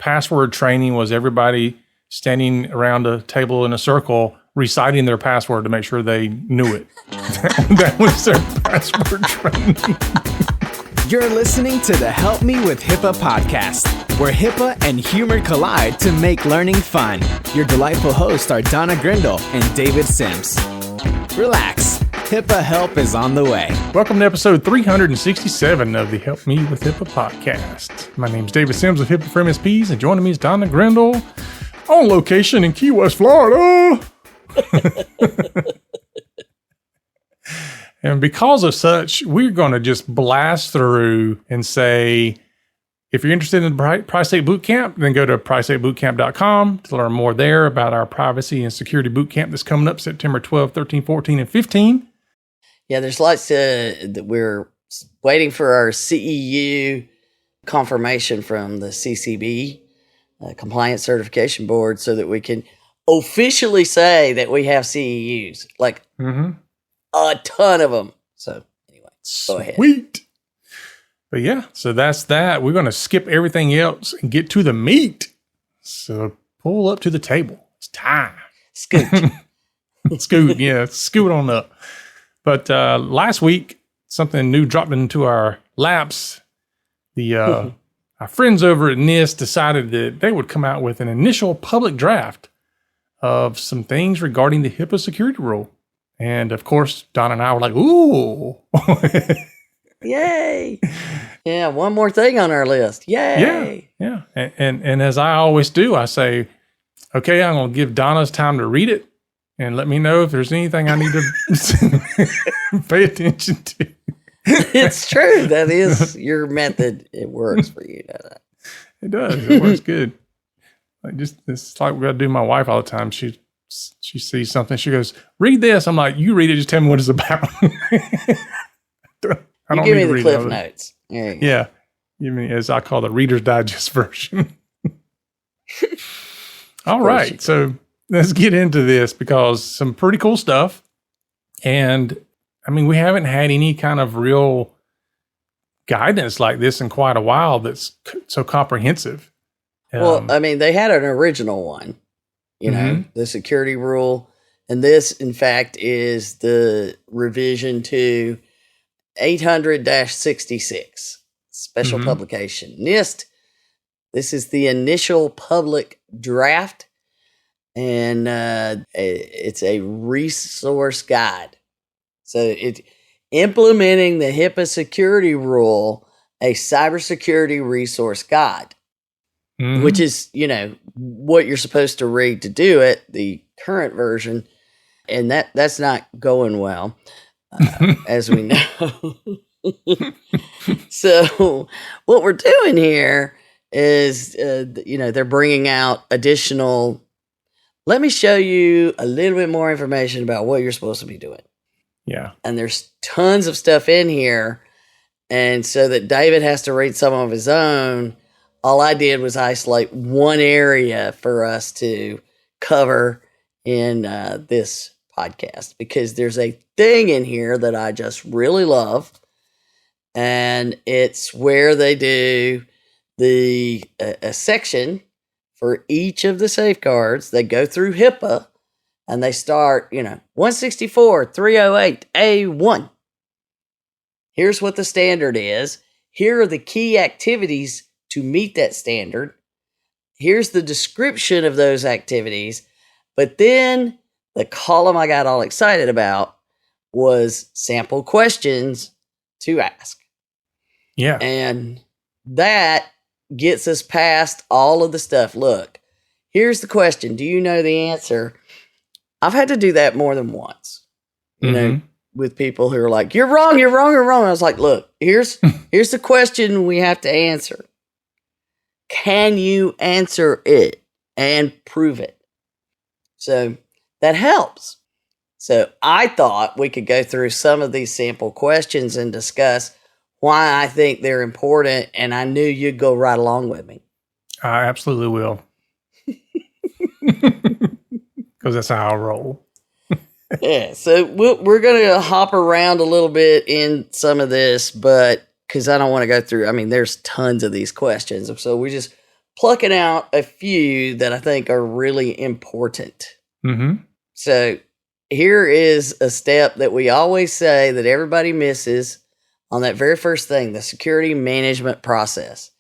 password training was everybody standing around a table in a circle reciting their password to make sure they knew it. That was their password training. You're listening to the Help Me with HIPAA podcast, where HIPAA and humor collide to make learning fun. Your delightful hosts are Donna Grindle and David Sims. Relax. HIPAA help is on the way. Welcome to episode 367 of the Help Me with HIPAA podcast. My name is David Sims of HIPAA for MSPs, and joining me is Donna Grindle on location in Key West, Florida. And because of such, we're going to just blast through and say, if you're interested in the Pri-State Bootcamp, then go to PriStateBootcamp.com to learn more there about our privacy and security bootcamp that's coming up September 12, 13, 14, and 15. Yeah, there's lots that we're waiting for our CEU confirmation from the CCB, Compliance Certification Board, so that we can officially say that we have CEUs, like a ton of them. So anyway, go ahead. Sweet. But yeah, so that's that. We're going to skip everything else and get to the meat. So pull up to the table. It's time. Scoot. Scoot, yeah, scoot on up. But last week, something new dropped into our laps. Our friends over at NIST decided that they would come out with an initial public draft of some things regarding the HIPAA Security Rule. And of course, Don and I were like, ooh. Yay. Yeah, one more thing on our list. Yay. Yeah. And as I always do, I say, okay, I'm going to give Donna's time to read it and let me know if there's anything I need to pay attention to. It's true. That is your method. It works for you. It does. It works good. It's like we got to do my wife all the time. She sees something. She goes, read this. I'm like, you read it. Just tell me what it's about. You give me the Cliff Notes. There you go. Yeah. You mean, as I call the Reader's Digest version. All right. So let's get into this because some pretty cool stuff. And I mean, we haven't had any kind of real guidance like this in quite a while that's so comprehensive. Well, I mean, they had an original one, you know, the security rule. And this, in fact, is the revision to 800-66, special publication. NIST, this is the initial public draft, and it's a resource guide. So it's implementing the HIPAA Security Rule, a cybersecurity resource guide, which is, you know, what you're supposed to read to do it, the current version, and that's not going well. As we know. So what we're doing here is, they're bringing out additional, let me show you a little bit more information about what you're supposed to be doing. Yeah. And there's tons of stuff in here. And so that David has to read some of his own, all I did was isolate one area for us to cover in this podcast, because there's a thing in here that I just really love, and it's where they do a section for each of the safeguards. They go through HIPAA and they start, 164.308A1. Here's what the standard is. Here are the key activities to meet that standard. Here's the description of those activities. But then the column I got all excited about was sample questions to ask. Yeah. And that gets us past all of the stuff. Look, here's the question. Do you know the answer? I've had to do that more than once, you know, with people who are like, you're wrong, you're wrong, you're wrong. I was like, look, here's the question we have to answer. Can you answer it and prove it? So that helps. So I thought we could go through some of these sample questions and discuss why I think they're important, and I knew you'd go right along with me. I absolutely will. Because that's how I roll. Yeah, so we're going to hop around a little bit in some of this, but because I don't want to go through, I mean, there's tons of these questions. So we just plucking out a few that I think are really important. Mm-hmm. So here is a step that we always say that everybody misses on that very first thing, the security management process.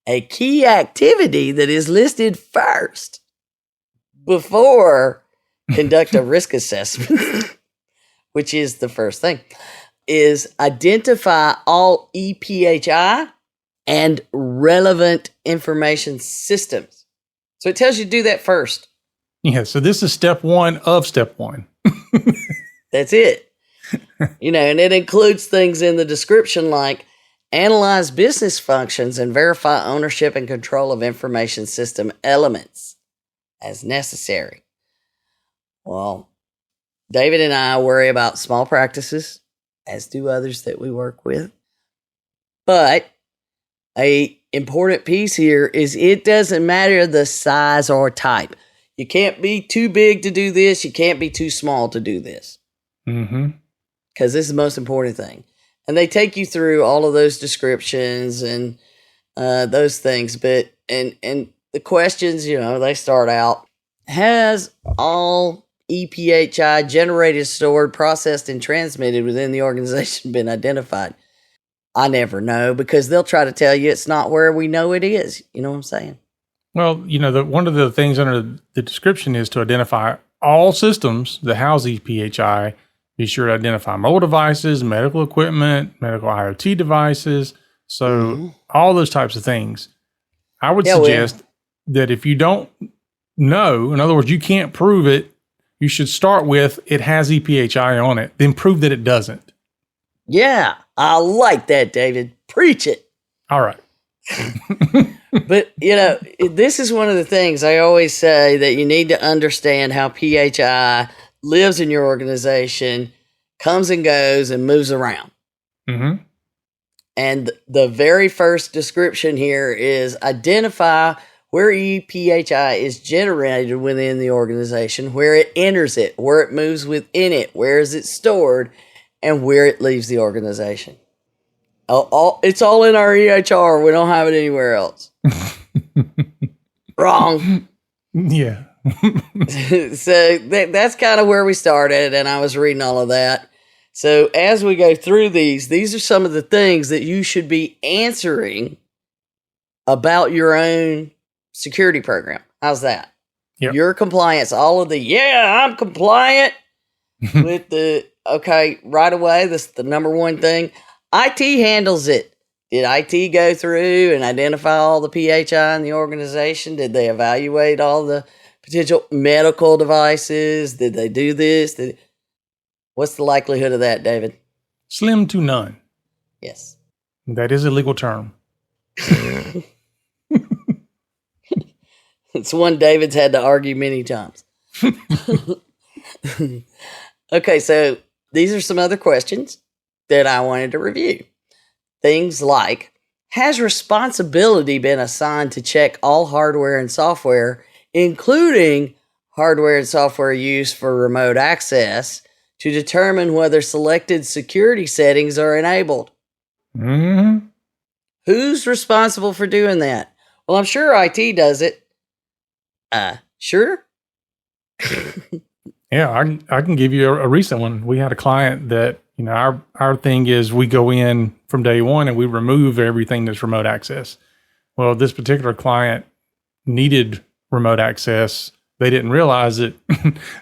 A key activity that is listed first before conduct a risk assessment, which is the first thing, is identify all EPHI and relevant information systems. So it tells you to do that first. Yeah, so this is step one of step one. That's it. And it includes things in the description like analyze business functions and verify ownership and control of information system elements as necessary. Well, David and I worry about small practices, as do others that we work with. But a important piece here is it doesn't matter the size or type. You can't be too big to do this. You can't be too small to do this. Mm-hmm. Because this is the most important thing. And they take you through all of those descriptions and those things. But and the questions, they start out, has all EPHI generated, stored, processed, and transmitted within the organization been identified? I never know, because they'll try to tell you it's not where we know it is. You know what I'm saying? Well, one of the things under the description is to identify all systems that house EPHI. Be sure to identify mobile devices, medical equipment, medical IoT devices. So all those types of things. I would suggest that if you don't know, in other words, you can't prove it, you should start with it has EPHI on it, then prove that it doesn't. Yeah, I like that, David. Preach it. All right. But, this is one of the things I always say, that you need to understand how PHI lives in your organization, comes and goes and moves around. Mm-hmm. And the very first description here is identify where EPHI is generated within the organization, where it enters it, where it moves within it, where is it stored, and where it leaves the organization. It's all in our EHR. We don't have it anywhere else. Wrong. Yeah. So that's kind of where we started, and I was reading all of that. So as we go through these are some of the things that you should be answering about your own security program. How's that? Yep. Your compliance, all of I'm compliant with right away. This is the number one thing. IT handles it. Did IT go through and identify all the PHI in the organization? Did they evaluate all the potential medical devices? Did they do this? What's the likelihood of that, David? Slim to none. Yes. That is a legal term. It's one David's had to argue many times. Okay, so these are some other questions that I wanted to review. Things like, has responsibility been assigned to check all hardware and software, including hardware and software used for remote access, to determine whether selected security settings are enabled? Mm-hmm. Who's responsible for doing that? Well, I'm sure IT does it. Sure. Yeah, I can give you a recent one. We had a client that, our thing is we go in from day one and we remove everything that's remote access. Well, this particular client needed remote access. They didn't realize it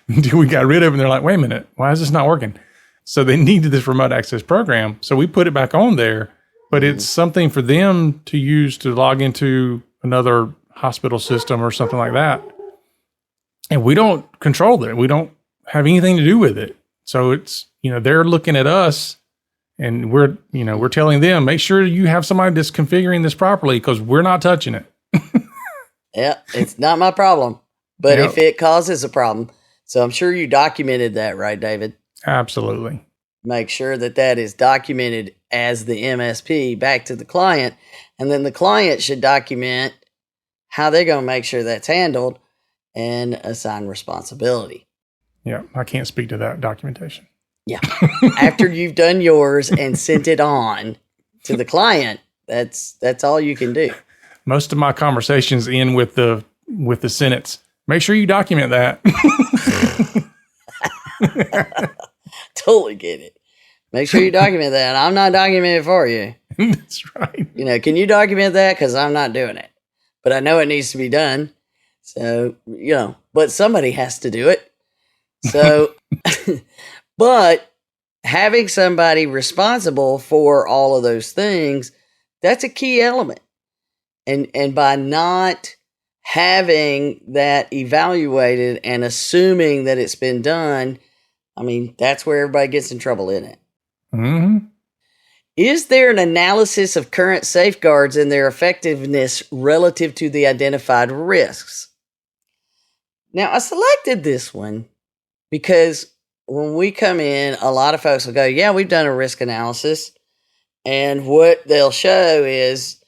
until we got rid of it. And they're like, wait a minute, why is this not working? So they needed this remote access program. So we put it back on there, but it's something for them to use to log into another hospital system or something like that. And we don't control it. We don't have anything to do with it. So it's, they're looking at us and we're telling them, make sure you have somebody that's configuring this properly because we're not touching it. Yeah, it's not my problem. But if it causes a problem, so I'm sure you documented that, right, David? Absolutely. Make sure that is documented as the MSP back to the client. And then the client should document how they're going to make sure that's handled and assign responsibility. Yeah, I can't speak to that documentation. Yeah. After you've done yours and sent it on to the client, that's all you can do. Most of my conversations end with the sentence, make sure you document that. Totally get it. Make sure you document that. I'm not documenting it for you. That's right. You know, can you document that? Because I'm not doing it. But I know it needs to be done. So, you know, but somebody has to do it. So, but having somebody responsible for all of those things, that's a key element. And by not having that evaluated and assuming that it's been done, I mean, that's where everybody gets in trouble, isn't it? Mm-hmm. Is there an analysis of current safeguards and their effectiveness relative to the identified risks? Now, I selected this one because when we come in, a lot of folks will go, yeah, we've done a risk analysis. And what they'll show is,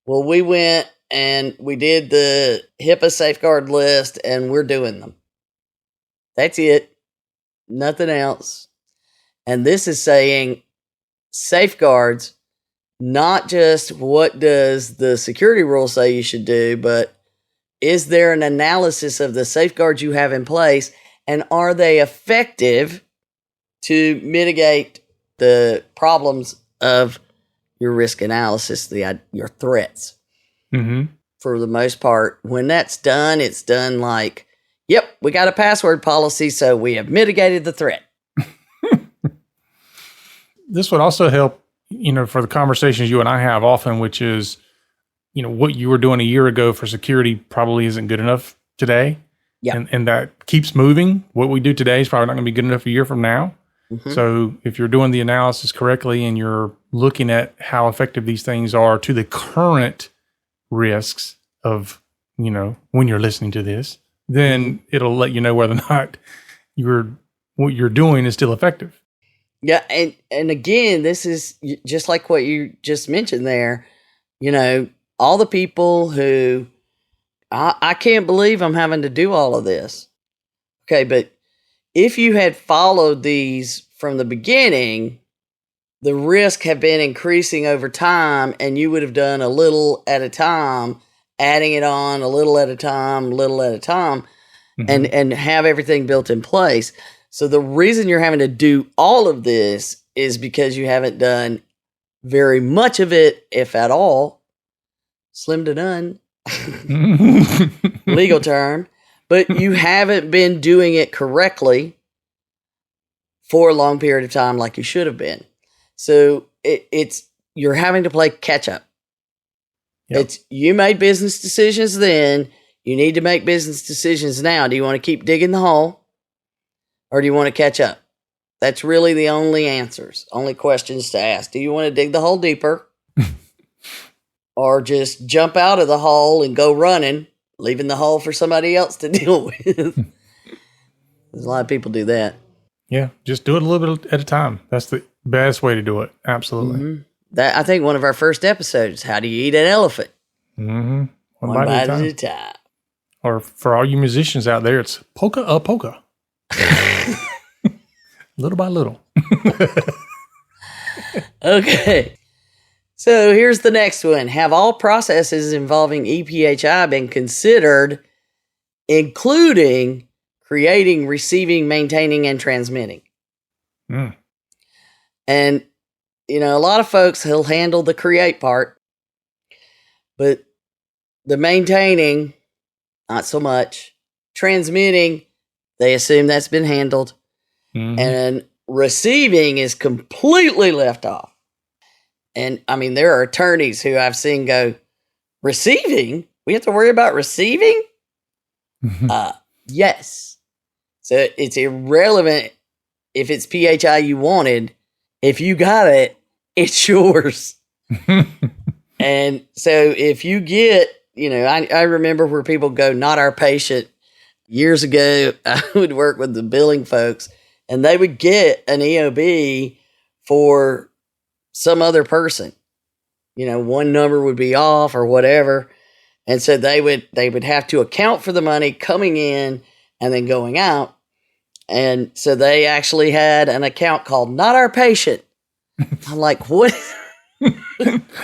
well, we went and we did the HIPAA safeguard list and we're doing them. That's it. Nothing else. And this is saying safeguards, not just what does the security rule say you should do, but is there an analysis of the safeguards you have in place, and are they effective to mitigate the problems of your risk analysis, your threats? Mm-hmm. For the most part, when that's done, it's done like, yep, we got a password policy, so we have mitigated the threat. This would also help, for the conversations you and I have often, which is, what you were doing a year ago for security probably isn't good enough today. Yeah. And that keeps moving. What we do today is probably not going to be good enough a year from now. Mm-hmm. So if you're doing the analysis correctly and you're looking at how effective these things are to the current risks of, when you're listening to this, then it'll let you know whether or not what you're doing is still effective. Yeah, and again, this is just like what you just mentioned there. All the people who, I can't believe I'm having to do all of this. Okay, but if you had followed these from the beginning, the risk had been increasing over time, and you would have done a little at a time, adding it on a little at a time, mm-hmm. and have everything built in place. So the reason you're having to do all of this is because you haven't done very much of it, if at all. Slim to none. Legal term. But you haven't been doing it correctly for a long period of time like you should have been. So you're having to play catch up. Yep. You made business decisions then. You need to make business decisions now. Do you want to keep digging the hole? Or do you want to catch up? That's really the only answers, only questions to ask. Do you want to dig the hole deeper? Or just jump out of the hole and go running, leaving the hole for somebody else to deal with? There's a lot of people do that. Yeah, just do it a little bit at a time. That's the best way to do it. Absolutely. Mm-hmm. I think one of our first episodes, how do you eat an elephant? Mm-hmm. One bite at a time. Or for all you musicians out there, it's polka a polka. Little by little. Okay. So here's the next one. Have all processes involving EPHI been considered, including creating, receiving, maintaining, and transmitting? Mm. And, a lot of folks will handle the create part, but the maintaining, not so much. Transmitting, they assume that's been handled. Mm-hmm. And receiving is completely left off. And I mean, there are attorneys who I've seen go, receiving? We have to worry about receiving? Yes. So it's irrelevant if it's PHI you wanted. If you got it, it's yours. And so if you get, I remember where people go, not our patient. Years ago, I would work with the billing folks, and they would get an EOB for some other person. One number would be off or whatever. And so they would have to account for the money coming in and then going out. And so they actually had an account called Not Our Patient. I'm like, what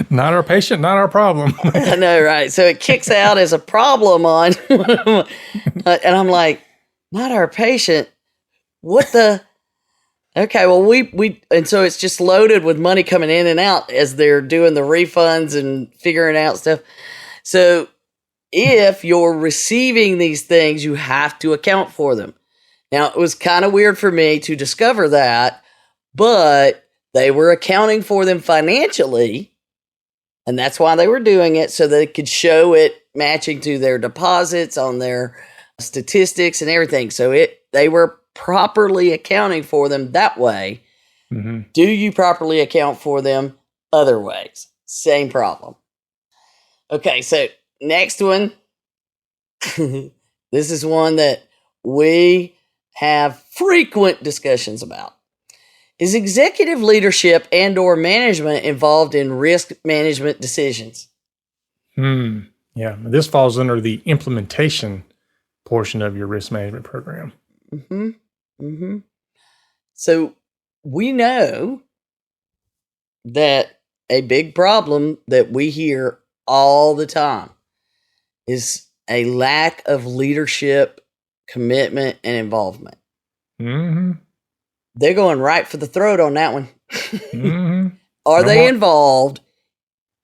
Not our patient, not our problem. I know, right? So it kicks out as a problem on, and I'm like, not our patient. What the? Okay, well, and so it's just loaded with money coming in and out as they're doing the refunds and figuring out stuff. So if you're receiving these things, you have to account for them. Now, it was kind of weird for me to discover that, but they were accounting for them financially, and that's why they were doing it, so they could show it matching to their deposits on their statistics and everything. So they were properly accounting for them that way. Mm-hmm. Do you properly account for them other ways? Same problem. Okay, so next one. This is one that we have frequent discussions about. Is executive leadership and or management involved in risk management decisions? Yeah, this falls under the implementation portion of your risk management program. Mm-hmm. Mm-hmm. So we know that a big problem that we hear all the time is a lack of leadership, commitment, and involvement. Mm-hmm. They're going right for the throat on that one. Mm-hmm. Are they involved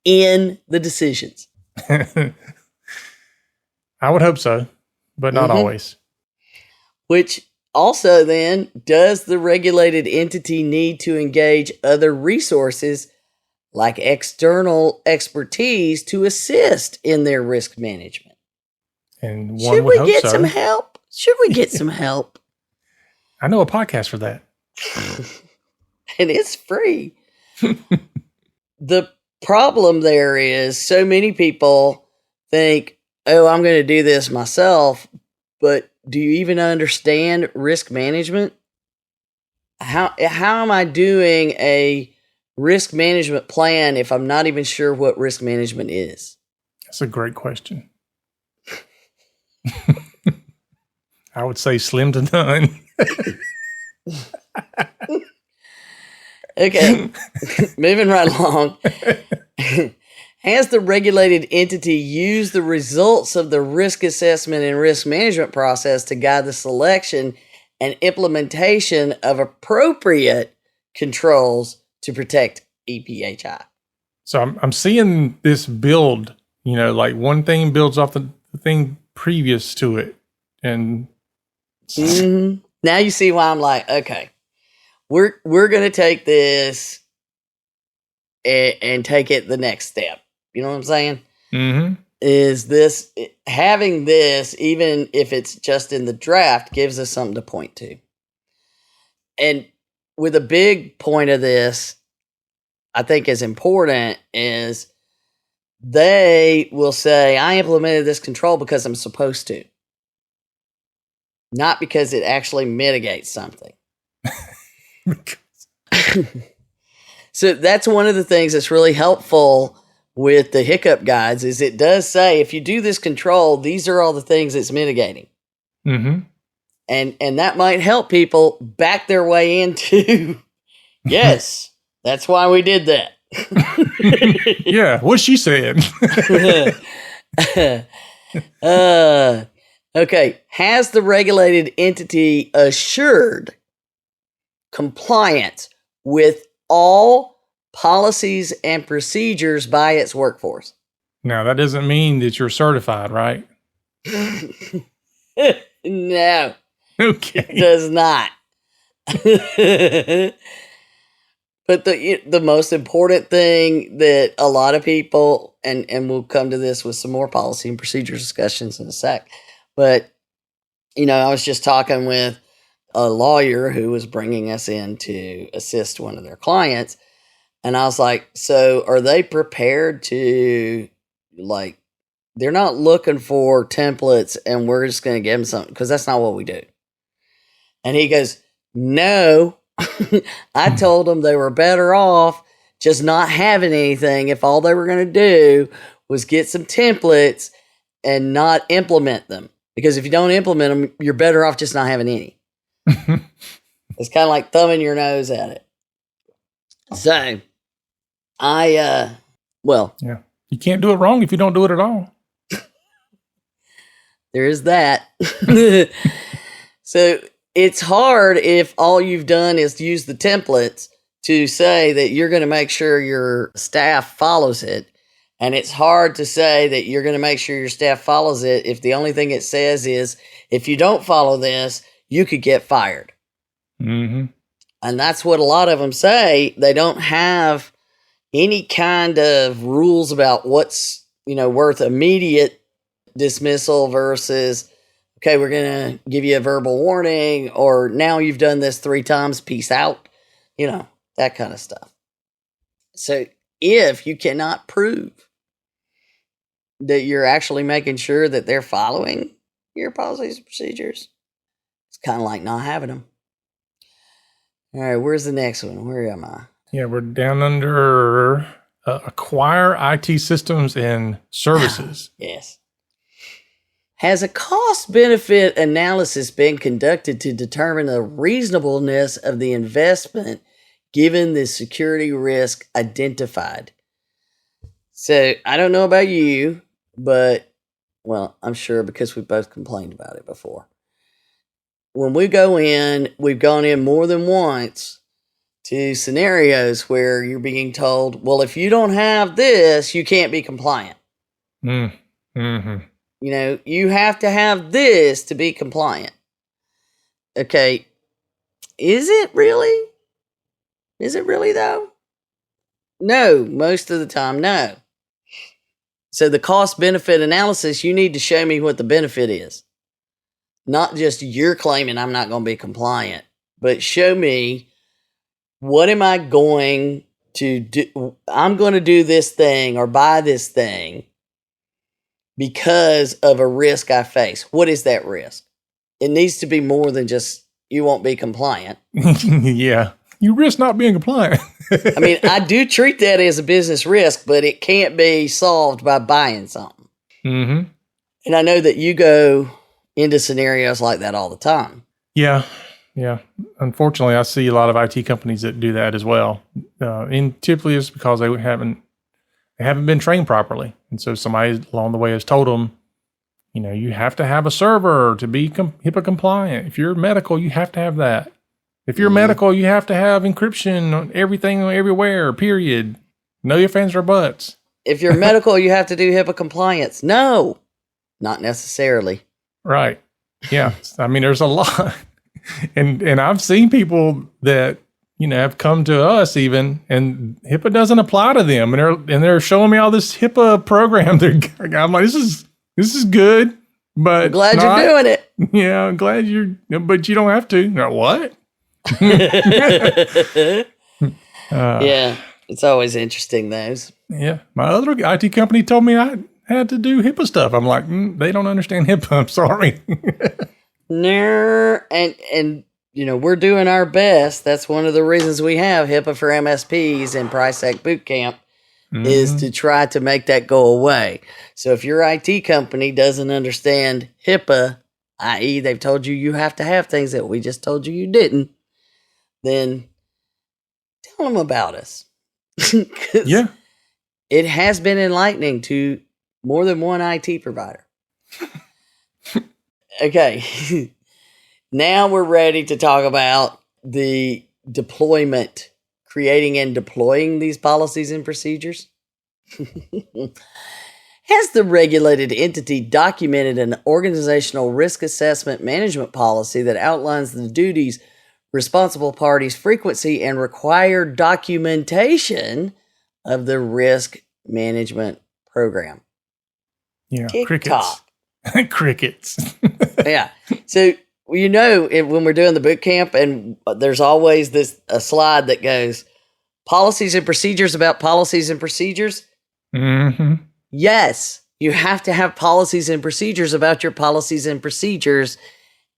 in the decisions? I would hope so, but not always. Which also then, does the regulated entity need to engage other resources like external expertise to assist in their risk management? And should we get some help? Should we get some help? I know a podcast for that. And it's free. The problem there is so many people think, oh, I'm going to do this myself, but do you even understand risk management? How am I doing a risk management plan if I'm not even sure what risk management is? That's a great question. I would say slim to none. Okay, moving right along. Has the regulated entity used the results of the risk assessment and risk management process to guide the selection and implementation of appropriate controls to protect EPHI? So I'm seeing this build, like one thing builds off the thing previous to it. And now you see why I'm like, okay, we're going to take this and take it the next step. You know what I'm saying? Mm-hmm. Is this, having this, even if it's just in the draft, gives us something to point to. And with a big point of this, I think is important, is they will say, I implemented this control because I'm supposed to. Not because it actually mitigates something. So that's one of the things that's really helpful with the hiccup guides, is it does say, if you do this control, these are all the things it's mitigating. Mm-hmm. And that might help people back their way into, yes, that's why we did that. Yeah, what she said. Okay. Has the regulated entity assured compliance with all policies and procedures by its workforce? Now, that doesn't mean that you're certified, right? No. Okay. It does not. But the most important thing that a lot of people, and we'll come to this with some more policy and procedure discussions in a sec, but, I was just talking with a lawyer who was bringing us in to assist one of their clients, and I was like, so are they prepared to, they're not looking for templates and we're just going to give them something, because that's not what we do. And he goes, no. I told them they were better off just not having anything if all they were going to do was get some templates and not implement them. Because if you don't implement them, you're better off just not having any. It's kind of like thumbing your nose at it. So Well, Yeah. You can't do it wrong if you don't do it at all. there is that. So it's hard if all you've done is use the templates to say that you're going to make sure your staff follows it. And it's hard to say that you're going to make sure your staff follows it if the only thing it says is, if you don't follow this, you could get fired. Mm-hmm. And that's what a lot of them say. They don't have any kind of rules about what's, worth immediate dismissal versus, okay, we're going to give you a verbal warning, or now you've done this 3 times, peace out, that kind of stuff. So if you cannot prove that you're actually making sure that they're following your policies and procedures, it's kind of like not having them. All right, where's the next one? Where am I? Yeah, we're down under acquire IT systems and services. Yes. Has a cost-benefit analysis been conducted to determine the reasonableness of the investment given the security risk identified? So, I don't know about you, but, well, I'm sure because we both complained about it before. When we go in, we've gone in more than once to scenarios where you're being told, well, if you don't have this, you can't be compliant. Mm-hmm. You have to have this to be compliant. Okay. Is it really? Is it really though? No, most of the time, no. So the cost benefit analysis, you need to show me what the benefit is. Not just you're claiming I'm not going to be compliant, but show me, what am I going to do? I'm going to do this thing or buy this thing because of a risk I face. What is that risk? It needs to be more than just you won't be compliant. Yeah. You risk not being compliant. I mean, I do treat that as a business risk, but it can't be solved by buying something. Mm-hmm. And I know that you go into scenarios like that all the time. Yeah. Yeah. Unfortunately, I see a lot of IT companies that do that as well. And typically it's because they haven't been trained properly. And so somebody along the way has told them, you have to have a server to be HIPAA compliant. If you're medical, you have to have that. If you're medical, you have to have encryption on everything, everywhere, period. Know your fans or butts. If you're medical, you have to do HIPAA compliance. No, not necessarily. Right. Yeah. I mean, there's a lot. And I've seen people that, have come to us even, and HIPAA doesn't apply to them. And they're showing me all this HIPAA program. I'm like, this is good, but I'm glad you're doing it. Yeah, I'm glad but you don't have to. No, what? Yeah, it's always interesting, those. Yeah. My other IT company told me I had to do HIPAA stuff. I'm like, they don't understand HIPAA. I'm sorry. No, and we're doing our best. That's one of the reasons we have HIPAA for MSPs and PriceSec Bootcamp is to try to make that go away. So if your IT company doesn't understand HIPAA, i.e. they've told you have to have things that we just told you didn't, then tell them about us. Yeah. It has been enlightening to more than one IT provider. Okay. Now we're ready to talk about the deployment, creating and deploying these policies and procedures. Has the regulated entity documented an organizational risk assessment management policy that outlines the duties, responsible parties, frequency, and required documentation of the risk management program? Yeah, TikTok. Crickets. Crickets. Yeah. So, when we're doing the boot camp, and there's always a slide that goes, policies and procedures about policies and procedures. Mm-hmm. Yes, you have to have policies and procedures about your policies and procedures.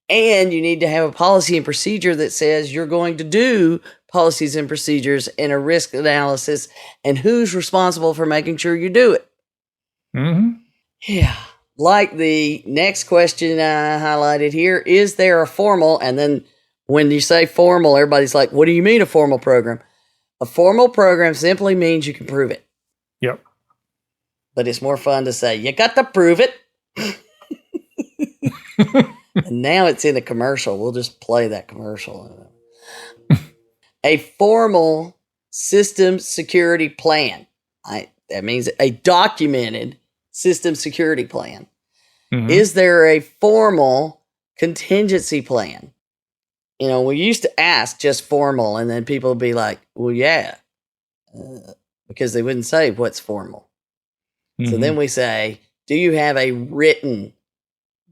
And you need to have a policy and procedure that says you're going to do policies and procedures and a risk analysis and who's responsible for making sure you do it. Mm-hmm. Yeah. Like the next question I highlighted here, is there a formal, and then when you say formal, everybody's like, what do you mean a formal program? A formal program simply means you can prove it. Yep. But it's more fun to say, you got to prove it. And now it's in a commercial. We'll just play that commercial. A formal system security plan. That means a documented system security plan. Mm-hmm. Is there a formal contingency plan? You know, we used to ask just formal, and then people would be like, well, yeah, because they wouldn't say what's formal. Mm-hmm. So then we say, do you have a written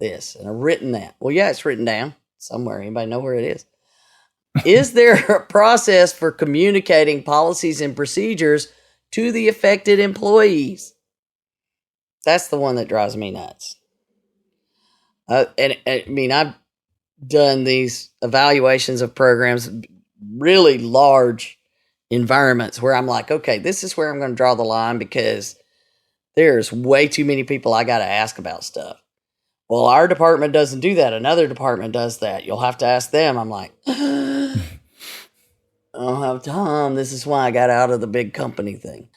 this and a written that? Well, yeah, it's written down somewhere. Anybody know where it is? Is there a process for communicating policies and procedures to the affected employees? That's the one that drives me nuts. And I mean, I've done these evaluations of programs, really large environments where I'm like, okay, this is where I'm going to draw the line because there's way too many people I got to ask about stuff. Well, our department doesn't do that. Another department does that. You'll have to ask them. I'm like, I don't have time. This is why I got out of the big company thing.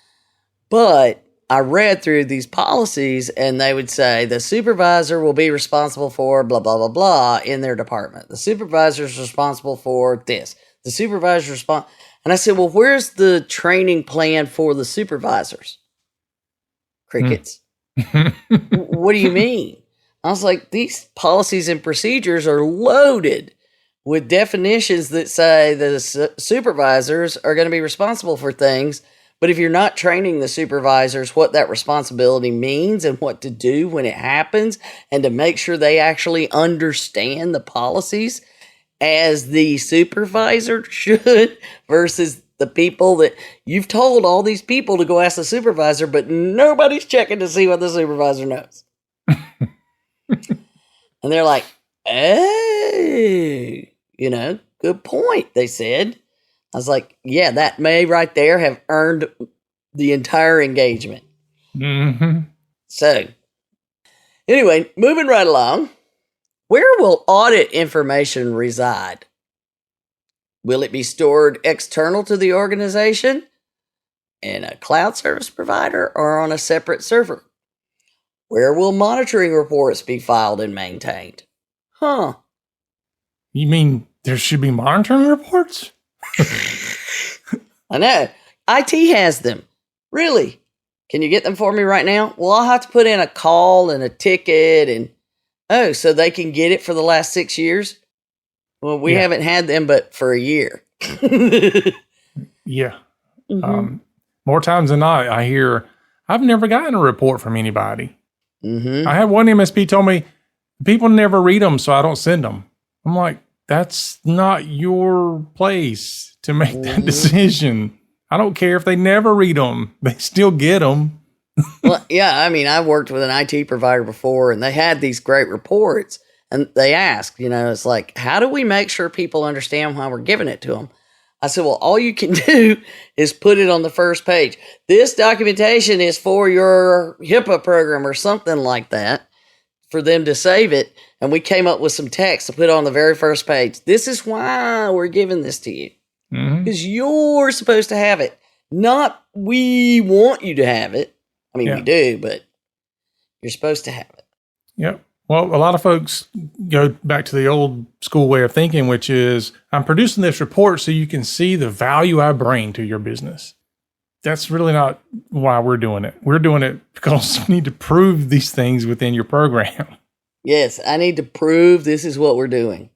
But I read through these policies and they would say the supervisor will be responsible for blah, blah, blah, blah in their department. The supervisor is responsible for this. The supervisor and I said, well, where's the training plan for the supervisors? Crickets. What do you mean? I was like, these policies and procedures are loaded with definitions that say the supervisors are going to be responsible for things. But if you're not training the supervisors what that responsibility means and what to do when it happens and to make sure they actually understand the policies as the supervisor should versus the people that you've told all these people to go ask the supervisor, but nobody's checking to see what the supervisor knows. And they're like, hey, good point, they said. I was like, yeah, that may right there have earned the entire engagement. Mm-hmm. So, anyway, moving right along. Where will audit information reside? Will it be stored external to the organization, in a cloud service provider, or on a separate server? Where will monitoring reports be filed and maintained? Huh. You mean there should be monitoring reports? I know. IT has them. Really? Can you get them for me right now? Well, I'll have to put in a call and a ticket and, so they can get it for the last 6 years? Well, we haven't had them but for a year. Yeah. Mm-hmm. More times than not, I hear, I've never gotten a report from anybody. Mm-hmm. I had one MSP told me, people never read them, so I don't send them. I'm like, that's not your place to make that decision. I don't care if they never read them. They still get them. Well, yeah, I mean, I've worked with an IT provider before, and they had these great reports. And they asked, it's like, how do we make sure people understand why we're giving it to them? I said, well, all you can do is put it on the first page. This documentation is for your HIPAA program or something like that for them to save it. And we came up with some text to put on the very first page. This is why we're giving this to you. Because you're supposed to have it. Not we want you to have it. I mean, we do, but you're supposed to have it. Yep. Well, a lot of folks go back to the old school way of thinking, which is I'm producing this report so you can see the value I bring to your business. That's really not why we're doing it. We're doing it because you need to prove these things within your program. Yes, I need to prove this is what we're doing.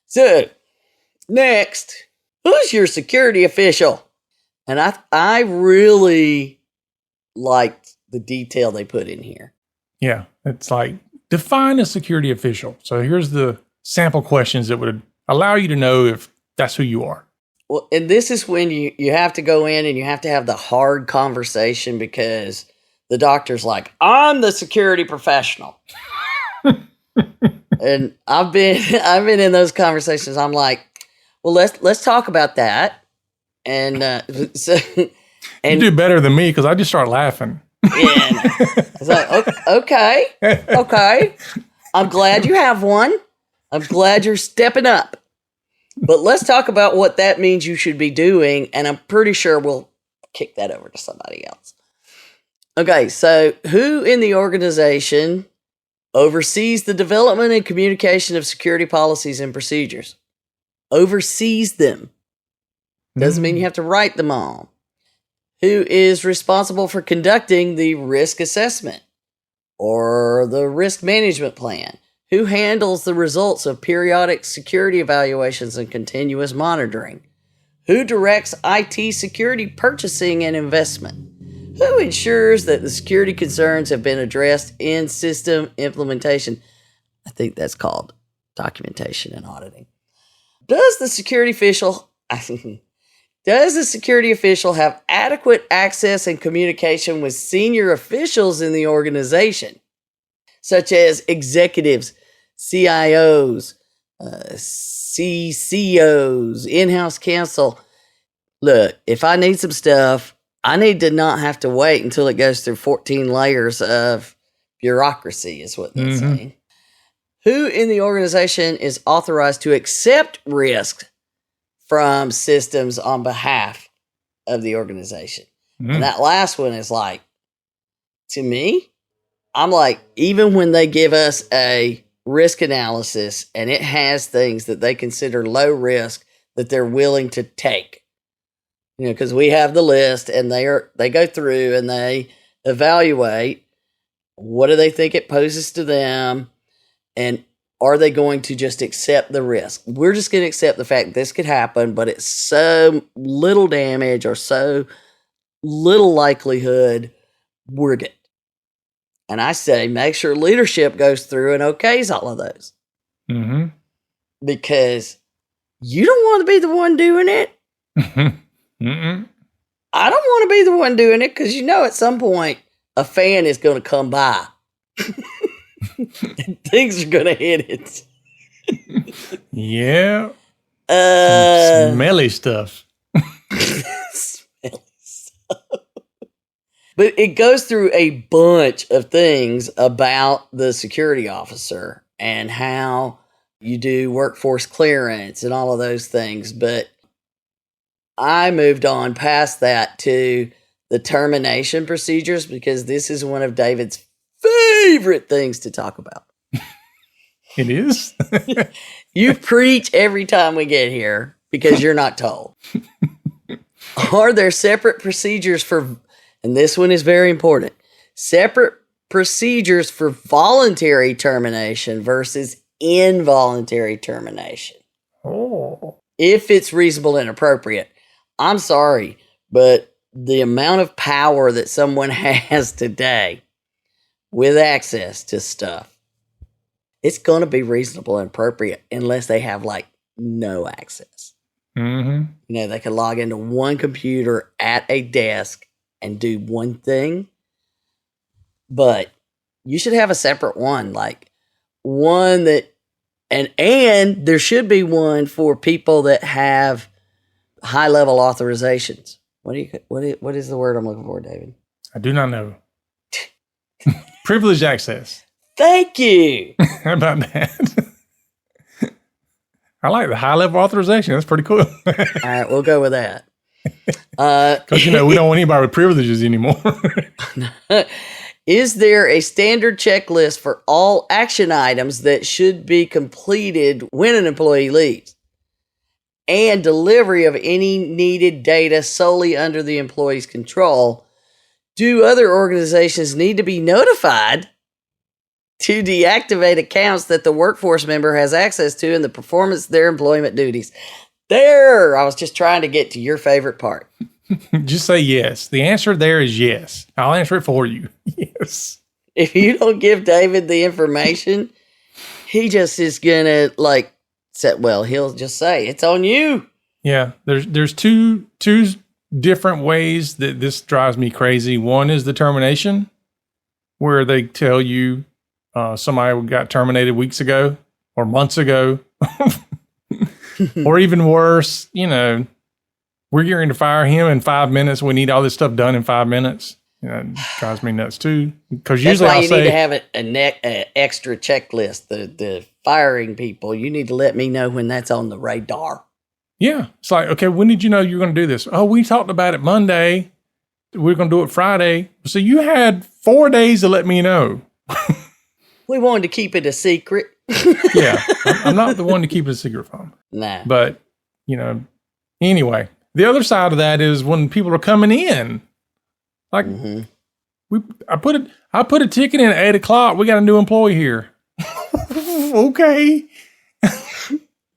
So, next, who's your security official? And I really liked the detail they put in here. Yeah, it's like, define a security official. So here's the sample questions that would allow you to know if that's who you are. Well, and this is when you have to go in and you have to have the hard conversation because the doctor's like, I'm the security professional. And I've been in those conversations. I'm like, well, let's talk about that. And you do better than me because I just start laughing. Yeah, it's like, okay. I'm glad you have one. I'm glad you're stepping up. But let's talk about what that means you should be doing, and I'm pretty sure we'll kick that over to somebody else. Okay, so who in the organization oversees the development and communication of security policies and procedures? Oversees them. Doesn't mean you have to write them all. Who is responsible for conducting the risk assessment or the risk management plan? Who handles the results of periodic security evaluations and continuous monitoring? Who directs IT security purchasing and investment? Who ensures that the security concerns have been addressed in system implementation? I think that's called documentation and auditing. Does the security official have adequate access and communication with senior officials in the organization, such as executives, CIOs, CCOs, in-house counsel? Look, if I need some stuff, I need to not have to wait until it goes through 14 layers of bureaucracy, is what they're saying. Who in the organization is authorized to accept risk from systems on behalf of the organization? And that last one is like, to me, I'm like, even when they give us a risk analysis and it has things that they consider low risk that they're willing to take, you know, because we have the list and they go through and they evaluate what do they think it poses to them, and are they going to just accept the risk? We're just going to accept the fact this could happen, but it's so little damage or so little likelihood, we're good. And I say, make sure leadership goes through and okays all of those. Because you don't want to be the one doing it. I don't want to be the one doing it, because you know at some point a fan is going to come by. And things are going to hit it. Yeah. Some smelly stuff. Smelly stuff. But it goes through a bunch of things about the security officer and how you do workforce clearance and all of those things. But I moved on past that to the termination procedures, because this is one of David's favorite things to talk about. It is? You preach every time we get here because you're not told. Are there separate procedures for, and this one is very important, separate procedures for voluntary termination versus involuntary termination? Oh. If it's reasonable and appropriate. I'm sorry, but the amount of power that someone has today with access to stuff, it's going to be reasonable and appropriate unless they have like no access. You know, they can log into one computer at a desk and do one thing, but you should have a separate one, like one that, and there should be one for people that have high level authorizations. What is the word I'm looking for, David? I do not know. Privileged access. Thank you. How about that? I like the high level authorization. That's pretty cool. All right, we'll go with that. Because, you know, we don't want anybody with privileges anymore. Is there a standard checklist for all action items that should be completed when an employee leaves? And delivery of any needed data solely under the employee's control? Do other organizations need to be notified to deactivate accounts that the workforce member has access to in the performance of their employment duties? There, I was just trying to get to your favorite part. Just say yes. The answer there is yes. I'll answer it for you. Yes. If you don't give David the information, he just is gonna like say, well, he'll just say it's on you. Yeah, there's two different ways that this drives me crazy. One is the termination, where they tell you somebody got terminated weeks ago or months ago, or even worse, you know, we're going to fire him in 5 minutes. We need all this stuff done in 5 minutes. It drives me nuts too. Because That's usually why I'll you say, need to have an extra checklist. The firing people, you need to let me know when that's on the radar. yeah, it's like, okay, when did you know you were going to do this? Oh, we talked about it Monday. We're going to do it Friday. So you had 4 days to let me know. We wanted to keep it a secret. Yeah, I'm not the one to keep it a secret from. Nah. But, anyway, the other side of that is when people are coming in. Like, I put a ticket in at 8:00. We got a new employee here. Okay.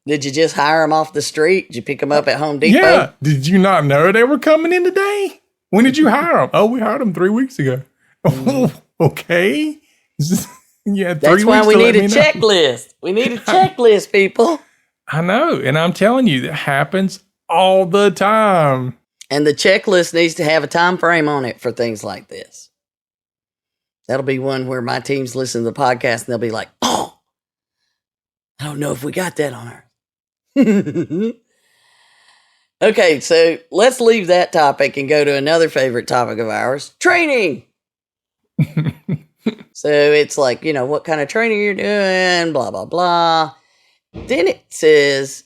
Did you just hire them off the street? Did you pick them up at Home Depot? Yeah. Did you not know they were coming in today? When did you hire them? Oh, we hired them 3 weeks ago. Oh, okay. Yeah, That's why we need a checklist. We need a checklist, people. I know. And I'm telling you, that happens all the time. And the checklist needs to have a time frame on it for things like this. That'll be one where my teams listen to the podcast and they'll be like, oh, I don't know if we got that on ours. Okay, so let's leave that topic and go to another favorite topic of ours, training. So it's like, what kind of training you're doing, blah, blah, blah. Then it says,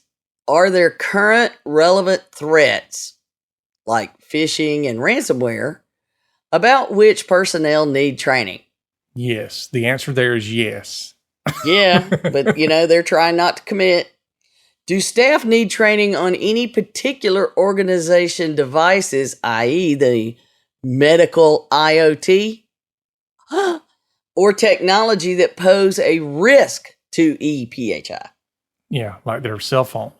are there current relevant threats like phishing and ransomware about which personnel need training? Yes. The answer there is yes. Yeah, but they're trying not to commit. Do staff need training on any particular organization devices, i.e. the medical IoT, or technology that pose a risk to EPHI? Yeah, like their cell phones.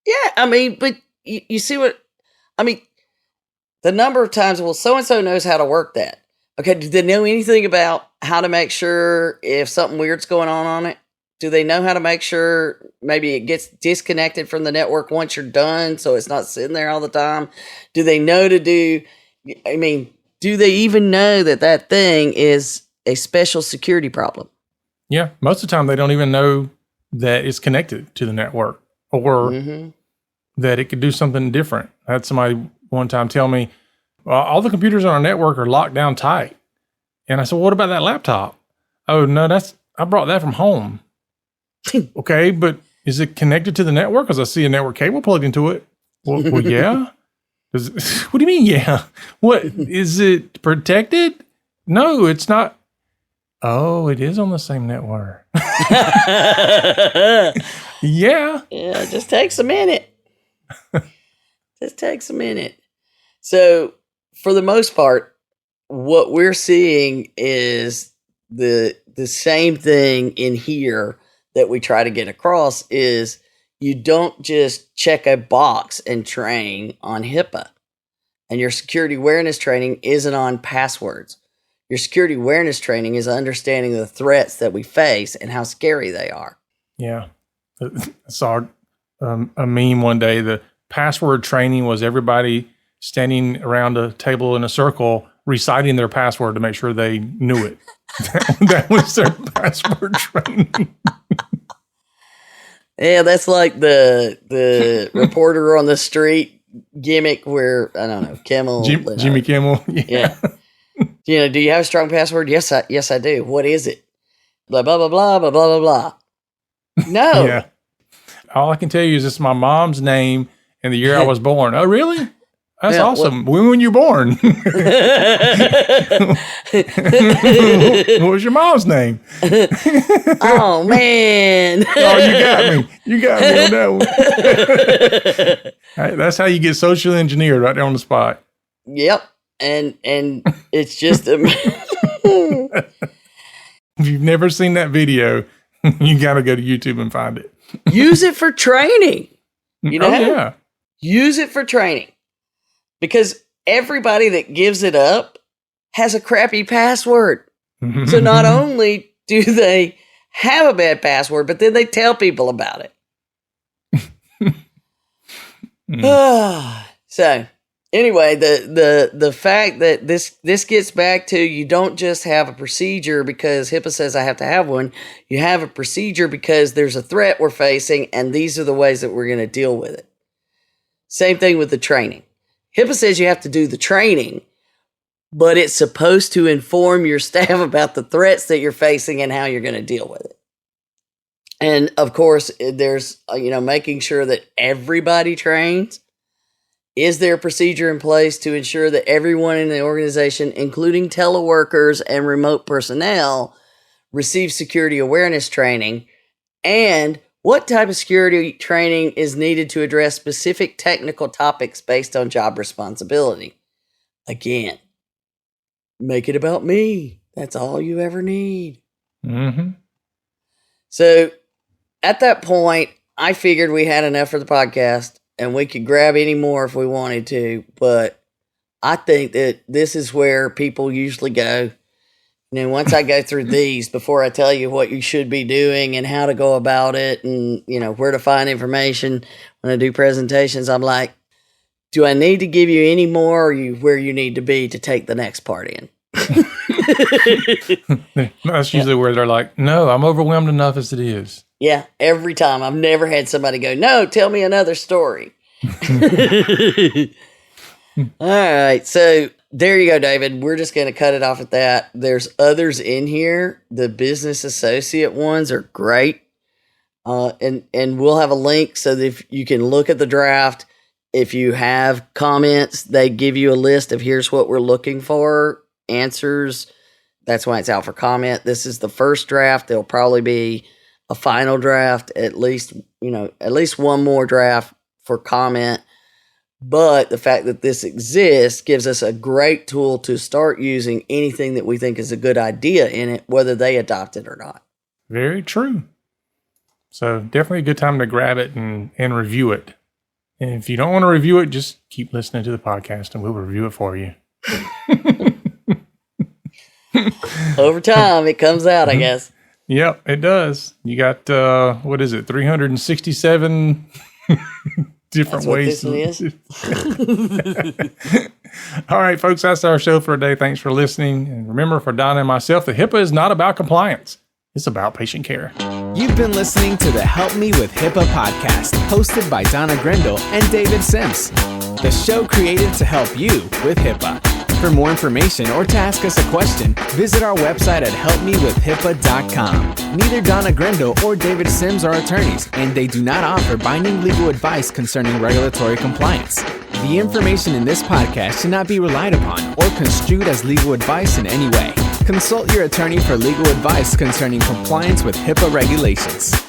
Yeah, but you see what, the number of times, well, so-and-so knows how to work that. Okay, do they know anything about how to make sure if something weird's going on it? Do they know how to make sure maybe it gets disconnected from the network once you're done so it's not sitting there all the time? Do they know do they even know that thing is a special security problem? Yeah, most of the time they don't even know that it's connected to the network or that it could do something different. I had somebody one time tell me, well, all the computers on our network are locked down tight. And I said, well, what about that laptop? Oh, no, I brought that from home. Okay, but is it connected to the network? Because I see a network cable plugged into it. Well, yeah. What do you mean, yeah? What, is it protected? No, it's not. Oh, it is on the same network. Yeah. Yeah, it just takes a minute. Just takes a minute. So, for the most part, what we're seeing is the same thing in here that we try to get across is you don't just check a box and train on HIPAA. And your security awareness training isn't on passwords. Your security awareness training is understanding the threats that we face and how scary they are. Yeah. I saw a meme one day. The password training was everybody standing around a table in a circle reciting their password to make sure they knew it. That was their password training. Yeah, that's like the reporter on the street gimmick where, I don't know, Kimmel. Jimmy Kimmel. Yeah. Do you have a strong password? Yes, I do. What is it? Blah, blah, blah, blah, blah, blah, blah, blah. No. Yeah. All I can tell you is it's my mom's name and the year I was born. Oh, really? That's awesome. When were you born? What was your mom's name? Oh, man. Oh, you got me. You got me on that one. Right, that's how you get social engineered right there on the spot. Yep. And it's just if you've never seen that video, you got to go to YouTube and find it. Use it for training. Oh, yeah. Use it for training. Because everybody that gives it up has a crappy password. So not only do they have a bad password, but then they tell people about it. So anyway, the fact that this gets back to, you don't just have a procedure because HIPAA says I have to have one. You have a procedure because there's a threat we're facing, and these are the ways that we're going to deal with it. Same thing with the training. HIPAA says you have to do the training, but it's supposed to inform your staff about the threats that you're facing and how you're going to deal with it. And of course, there's, making sure that everybody trains. Is there a procedure in place to ensure that everyone in the organization, including teleworkers and remote personnel, receives security awareness training? And what type of security training is needed to address specific technical topics based on job responsibility? Again, make it about me. That's all you ever need. Mm-hmm. So at that point, I figured we had enough for the podcast and we could grab any more if we wanted to. But I think that this is where people usually go. And then once I go through these, before I tell you what you should be doing and how to go about it and, where to find information when I do presentations, I'm like, do I need to give you any more, or are you where you need to be to take the next part in? That's usually where they're like, no, I'm overwhelmed enough as it is. Yeah, every time. I've never had somebody go, no, tell me another story. All right, so there you go, David. We're just going to cut it off at that. There's others in here. The business associate ones are great. And we'll have a link so that if you can look at the draft. If you have comments, they give you a list of here's what we're looking for, answers. That's why it's out for comment. This is the first draft. There'll probably be a final draft, at least one more draft for comment. But the fact that this exists gives us a great tool to start using anything that we think is a good idea in it, whether they adopt it or not. Very true. So definitely a good time to grab it and review it. And if you don't want to review it, just keep listening to the podcast and we'll review it for you. Over time, it comes out, I guess. Yep, it does. You got, 367 different ways. This is. All right, folks, that's our show for today. Thanks for listening. And remember, for Donna and myself, the HIPAA is not about compliance. It's about patient care. You've been listening to the Help Me with HIPAA podcast, hosted by Donna Grindle and David Sims. The show created to help you with HIPAA. For more information or to ask us a question, visit our website at helpmewithhipaa.com. Neither Donna Grindle or David Sims are attorneys, and they do not offer binding legal advice concerning regulatory compliance. The information in this podcast should not be relied upon or construed as legal advice in any way. Consult your attorney for legal advice concerning compliance with HIPAA regulations.